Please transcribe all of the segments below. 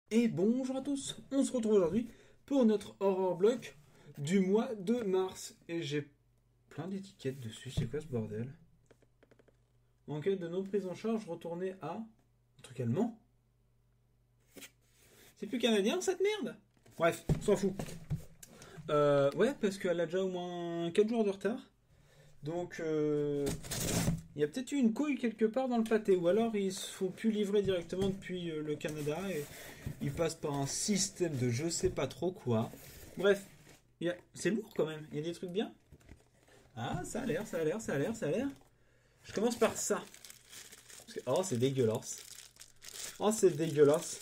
Et bonjour à tous, on se retrouve aujourd'hui pour notre horror block du mois de mars. Et j'ai plein d'étiquettes dessus, c'est quoi ce bordel? Enquête de non prise en charge, retournée à... Un truc allemand? C'est plus canadien cette merde? Bref, on s'en fout. Ouais, parce qu'elle a déjà au moins 4 jours de retard. Donc, il y a peut-être eu une couille quelque part dans le pâté. Ou alors ils se font plus livrer directement depuis le Canada et ils passent par un système de je sais pas trop quoi. Bref, c'est lourd quand même. Il y a des trucs bien. Ah, ça a l'air, ça a l'air, ça a l'air, ça a l'air. Je commence par ça. Oh, c'est dégueulasse. Oh, c'est dégueulasse.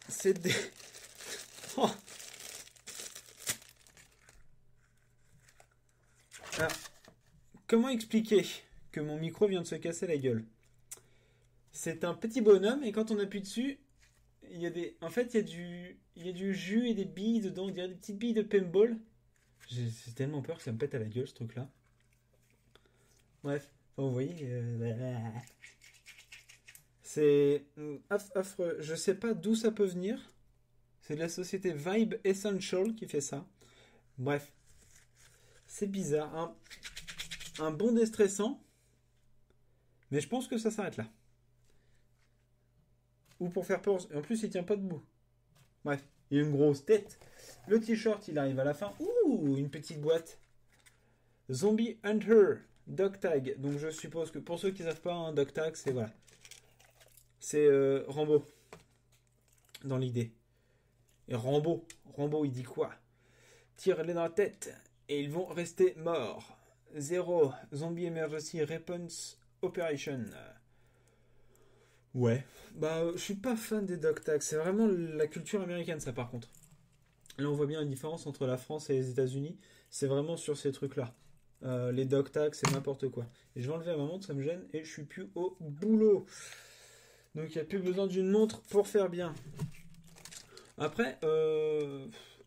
C'est dé... Oh. Alors, comment expliquer que mon micro vient de se casser la gueule? C'est un petit bonhomme et quand on appuie dessus, il y a des... En fait, il y a du jus et des billes dedans. On dirait des petites billes de paintball. J'ai tellement peur que ça me pète à la gueule ce truc-là. Bref, enfin, vous voyez, c'est affreux. Je sais pas d'où ça peut venir. C'est de la société Vibe Essential qui fait ça. Bref, c'est bizarre. Un bon déstressant, mais je pense que ça s'arrête là. Ou pour faire peur. En plus, il tient pas debout. Bref, il a une grosse tête. Le t-shirt, il arrive à la fin. Ouh, une petite boîte. Zombie Hunter, Dog Tag. Donc je suppose que pour ceux qui ne savent pas, un Dog Tag, c'est voilà. C'est Rambo. Dans l'idée. Et Rambo, il dit quoi? Tire-les dans la tête et ils vont rester morts. Zéro. Zombie Emergency Response Operation. Ouais. Bah, je suis pas fan des Dog Tags. C'est vraiment la culture américaine, ça, par contre. Là, on voit bien la différence entre la France et les États-Unis. C'est vraiment sur ces trucs-là. Les Dog Tags, c'est n'importe quoi. Et je vais enlever ma montre, ça me gêne, et je suis plus au boulot. Donc, il n'y a plus besoin d'une montre pour faire bien. Après,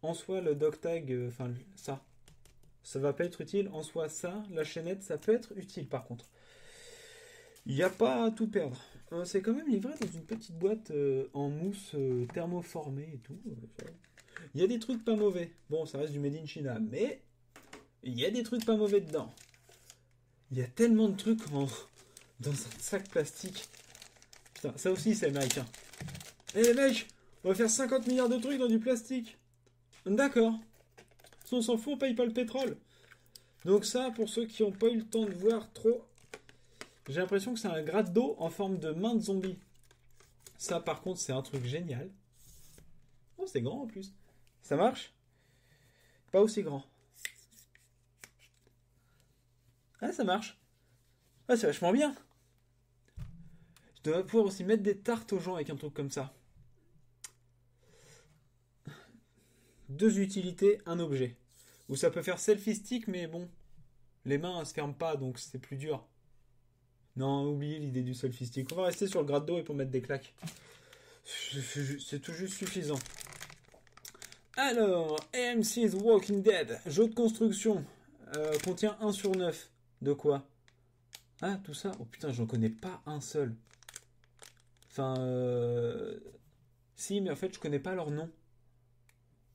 en soi, le Dog Tag, enfin, ça va pas être utile. En soi, ça, la chaînette, ça peut être utile, par contre. Il n'y a pas à tout perdre. C'est quand même livré dans une petite boîte en mousse thermoformée et tout. Il y a des trucs pas mauvais. Bon, ça reste du Made in China, mais il y a des trucs pas mauvais dedans. Il y a tellement de trucs dans un sac plastique. Putain, ça aussi c'est américain. Eh les mecs, on va faire 50 milliards de trucs dans du plastique. D'accord. Si on s'en fout, on paye pas le pétrole. Donc ça, pour ceux qui n'ont pas eu le temps de voir trop, j'ai l'impression que c'est un gratte d'eau en forme de main de zombie. Ça, par contre, c'est un truc génial. Oh, c'est grand en plus. Ça marche? Pas aussi grand. Ah, ça marche. Ah, c'est vachement bien. Je devrais pouvoir aussi mettre des tartes aux gens avec un truc comme ça. Deux utilités, un objet. Ou ça peut faire selfie stick, mais bon, les mains elles se ferment pas, donc c'est plus dur. Non, oubliez l'idée du selfie stick. On va rester sur le gratte d'eau et pour mettre des claques. C'est tout juste suffisant. Alors, AMC's Walking Dead, jeu de construction, contient 1 sur 9. De quoi? Ah, tout ça? Oh putain, j'en connais pas un seul. Enfin, si, mais en fait, je connais pas leur nom.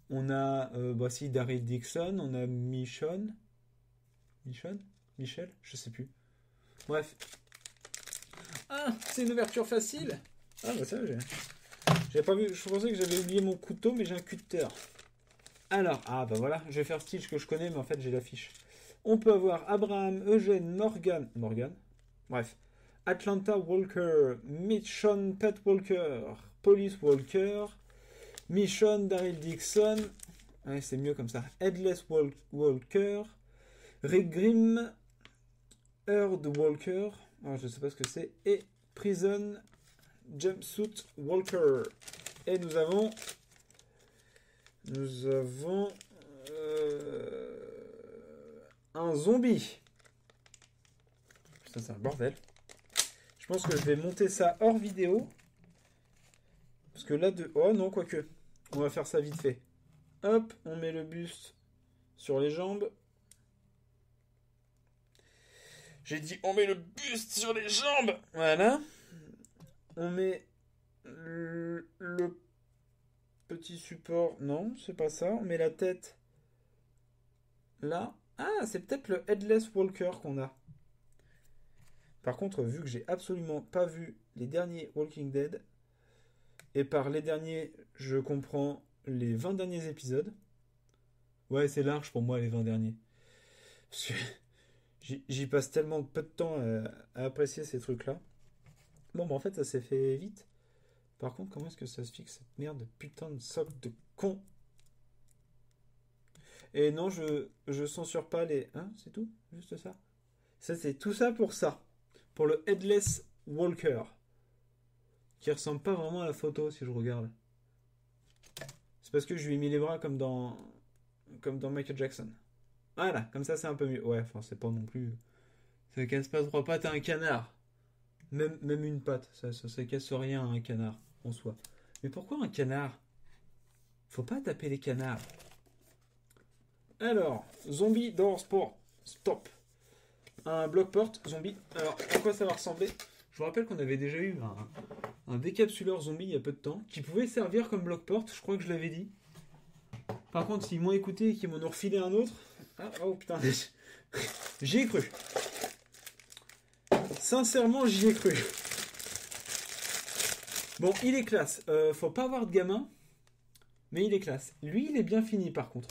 On a, si, Daryl Dixon, on a Michonne. Michonne? Michel? Je sais plus. Bref. Ah, c'est une ouverture facile. Ah, bah ça, j'avais pas vu. Je pensais que j'avais oublié mon couteau, mais j'ai un cutter. Alors, ah, bah voilà, je vais faire Stitch que je connais, mais en fait, j'ai l'affiche. On peut avoir Abraham, Eugène, Morgan. Bref. Atlanta Walker, Michonne Pet Walker, Police Walker, Michonne Daryl Dixon. Ouais, c'est mieux comme ça. Headless Walker, Rick Grimm, Earth Walker. Alors, je sais pas ce que c'est. Et Prison Jumpsuit Walker. Et nous avons un zombie. Putain, c'est un bordel. Je pense que je vais monter ça hors vidéo. Parce que là, oh non, quoique. On va faire ça vite fait. Hop, on met le buste sur les jambes. J'ai dit on met le buste sur les jambes. Voilà. On met le petit support, non, c'est pas ça. On met la tête là. Ah, c'est peut-être le Headless Walker qu'on a. Par contre, vu que j'ai absolument pas vu les derniers Walking Dead, et par les derniers, je comprends les 20 derniers épisodes. Ouais, c'est large pour moi les 20 derniers. Parce que j'y passe tellement peu de temps à apprécier ces trucs-là. Bon, bah en fait, ça s'est fait vite. Par contre, comment est-ce que ça se fixe cette merde de putain de socle de con? Et non, je censure pas les... Hein, c'est tout? Juste ça? Ça, c'est tout ça pour ça. Pour le Headless Walker. Qui ressemble pas vraiment à la photo, si je regarde. C'est parce que je lui ai mis les bras comme dans Michael Jackson. Voilà, comme ça, c'est un peu mieux. Ouais, enfin, c'est pas non plus... Ça casse pas trois pattes à un canard. Même une patte, ça casse rien à un canard, en soi. Mais pourquoi un canard? Faut pas taper les canards. Alors, zombie door sport. Stop. Un bloc porte, zombie. Alors, à quoi ça va ressembler? Je vous rappelle qu'on avait déjà eu un décapsuleur zombie il y a peu de temps, qui pouvait servir comme bloc porte, je crois que je l'avais dit. Par contre, s'ils m'ont écouté et qu'ils m'en ont refilé un autre... Ah, oh putain, j'y ai cru. Sincèrement, j'y ai cru. Bon, il est classe. Faut pas avoir de gamin, mais il est classe. Lui, il est bien fini par contre.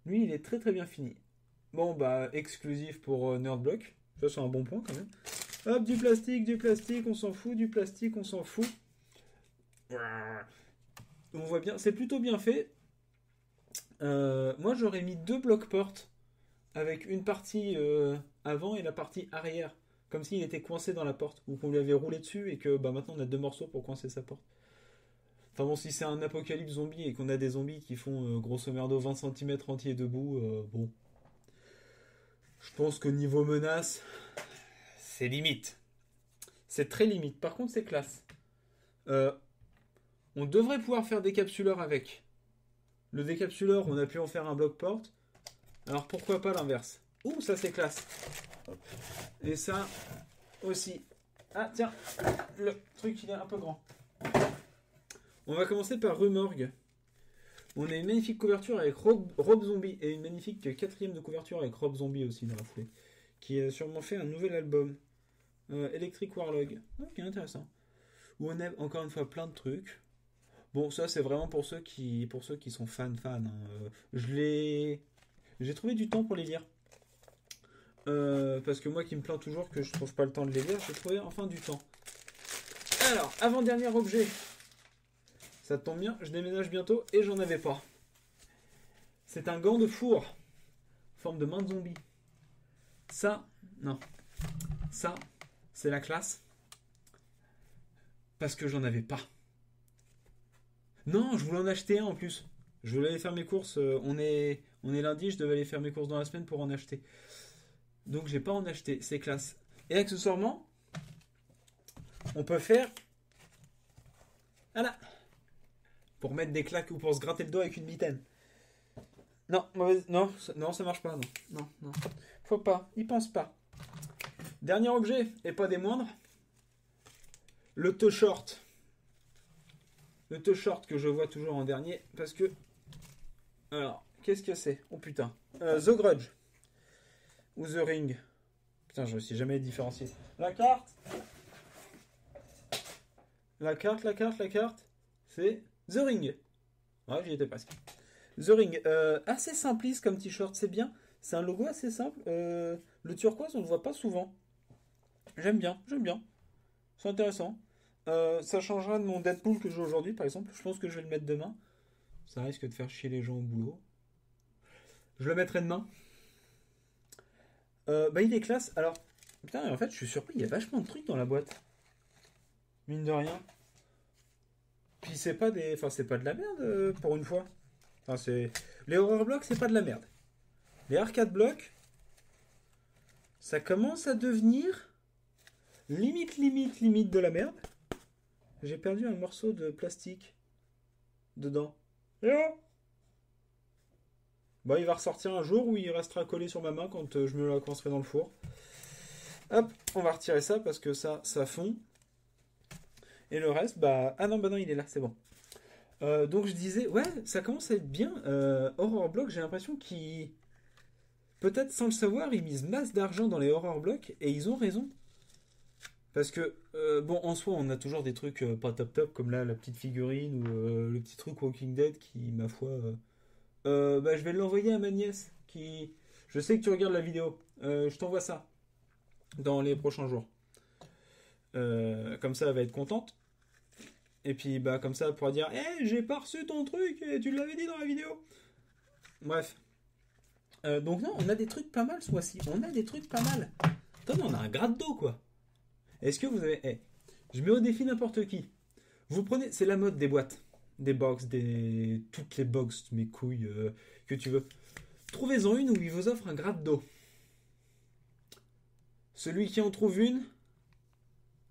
Lui, il est très très bien fini. Bon, bah, exclusif pour Nerdblock. Ça, c'est un bon point quand même. Hop, du plastique, on s'en fout. Du plastique, on s'en fout. On voit bien, c'est plutôt bien fait. Moi, j'aurais mis 2 blocs portes avec une partie avant et la partie arrière. Comme s'il était coincé dans la porte. Ou qu'on lui avait roulé dessus et que bah, maintenant on a 2 morceaux pour coincer sa porte. Enfin bon, si c'est un apocalypse zombie et qu'on a des zombies qui font grosso merdo 20 cm entiers debout, bon. Je pense que niveau menace, c'est limite. C'est très limite. Par contre, c'est classe. On devrait pouvoir faire des capsuleurs avec. Le décapsuleur, on a pu en faire un bloc porte. Alors pourquoi pas l'inverse? Ouh, ça c'est classe. Et ça aussi. Ah tiens, le truc il est un peu grand. On va commencer par Remorgue. On a une magnifique couverture avec Rob Zombie et une magnifique 4ème de couverture avec Rob Zombie aussi dans la foulée. Qui a sûrement fait un nouvel album. Electric Warlog. Ok, intéressant. Où on a encore une fois plein de trucs. Bon, ça c'est vraiment pour ceux qui sont fans. Hein. J'ai trouvé du temps pour les lire. Parce que moi qui me plains toujours que je trouve pas le temps de les lire, j'ai trouvé enfin du temps. Alors, avant-dernier objet. Ça tombe bien, je déménage bientôt et j'en avais pas. C'est un gant de four. Forme de main de zombie. Ça, non. Ça, c'est la classe. Parce que j'en avais pas. Non, je voulais en acheter un en plus. Je voulais aller faire mes courses. On est lundi, je devais aller faire mes courses dans la semaine pour en acheter. Donc j'ai pas en acheté, c'est classe. Et accessoirement, on peut faire... Voilà. Pour mettre des claques ou pour se gratter le dos avec une mitaine. Non, mauvaise... Non, ça marche pas, non. Non. Faut pas, y pense pas. Dernier objet, et pas des moindres. Le T-shirt. Le T-shirt que je vois toujours en dernier, parce que... Alors, qu'est-ce que c'est? Oh putain. The Grudge. Ou The Ring. Putain, je ne sais jamais différencier. La carte. C'est The Ring. Ouais, j'y étais presque. The Ring. Assez simpliste comme t-shirt, c'est bien. C'est un logo assez simple. Le turquoise, on ne le voit pas souvent. J'aime bien. C'est intéressant. Ça changera de mon Deadpool que j'ai aujourd'hui, par exemple. Je pense que je vais le mettre demain. Ça risque de faire chier les gens au boulot. Je le mettrai demain. Bah il est classe. Alors, putain, en fait, je suis surpris. Il y a vachement de trucs dans la boîte. Mine de rien. Puis c'est pas des... Enfin, c'est pas de la merde, pour une fois. Enfin, c'est... Les horror blocks, c'est pas de la merde. Les arcade blocks, ça commence à devenir... limite de la merde. J'ai perdu un morceau de plastique dedans. Bah, il va ressortir un jour où il restera collé sur ma main quand je me la coincerai dans le four. Hop, on va retirer ça parce que ça fond. Et le reste, bah... Ah non, bah non, il est là, c'est bon. Donc je disais, ouais, ça commence à être bien. Horror Block, j'ai l'impression qu'ils... Peut-être sans le savoir, ils misent masse d'argent dans les Horror Blocks, et ils ont raison. Parce que, bon, en soi, on a toujours des trucs pas top top, comme là, la petite figurine, ou le petit truc Walking Dead, qui, ma foi... bah, je vais l'envoyer à ma nièce, qui... Je sais que tu regardes la vidéo. Je t'envoie ça dans les prochains jours. Comme ça, elle va être contente. Et puis, bah, comme ça, elle pourra dire hey, j'ai pas reçu ton truc, et tu l'avais dit dans la vidéo. Bref. Donc, non, on a des trucs pas mal ce mois-ci. On a des trucs pas mal. Attends, on a un gratte d'eau, quoi. Est-ce que vous avez. Hey, je mets au défi n'importe qui. Vous prenez. C'est la mode des boîtes. Des box, des. Toutes les box, mes couilles, que tu veux. Trouvez-en une où il vous offre un gratte d'eau. Celui qui en trouve une,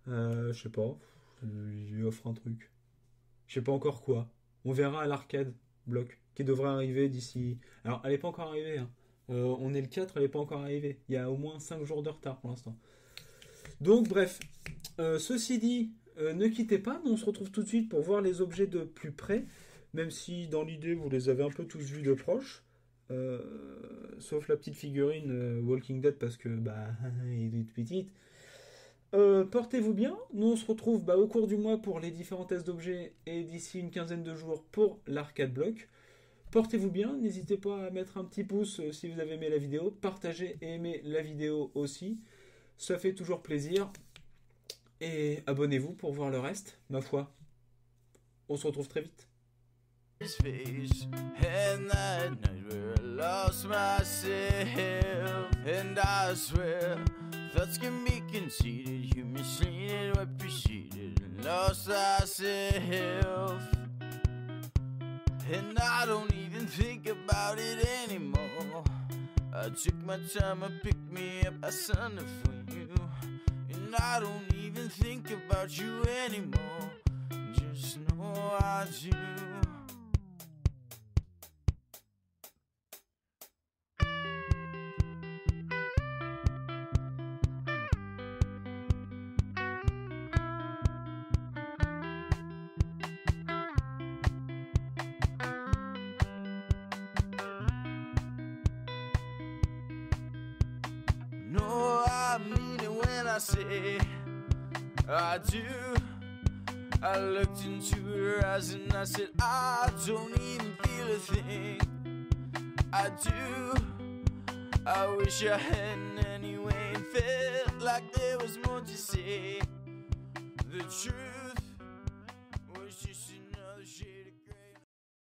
je sais pas, il lui offre un truc. Je sais pas encore quoi. On verra à l'arcade bloc qui devrait arriver d'ici. Alors, elle est pas encore arrivée. Hein. On est le 4, elle est pas encore arrivée. Il y a au moins 5 jours de retard pour l'instant. Donc, bref. Ceci dit, ne quittez pas. Nous, on se retrouve tout de suite pour voir les objets de plus près. Même si, dans l'idée, vous les avez un peu tous vus de proche. Sauf la petite figurine Walking Dead parce que, bah, elle est toute petite. Portez-vous bien. Nous, on se retrouve au cours du mois pour les différents tests d'objets et d'ici une quinzaine de jours pour l'arcade block. Portez-vous bien. N'hésitez pas à mettre un petit pouce si vous avez aimé la vidéo. Partagez et aimez la vidéo aussi. Ça fait toujours plaisir. Et abonnez-vous pour voir le reste. Ma foi, on se retrouve très vite. His face, and that night where I lost myself, and I swear thoughts can be conceited, you misleaded what preceded, and lost thyself, and I don't even think about it anymore. I took my time, I picked me up, I signed up for you, and I don't even think about you anymore. Just know I do. No, I mean it when I say I do. I looked into her eyes and I said I don't even feel a thing. I do. I wish I hadn't anyway. Felt like there was more to say. The truth was just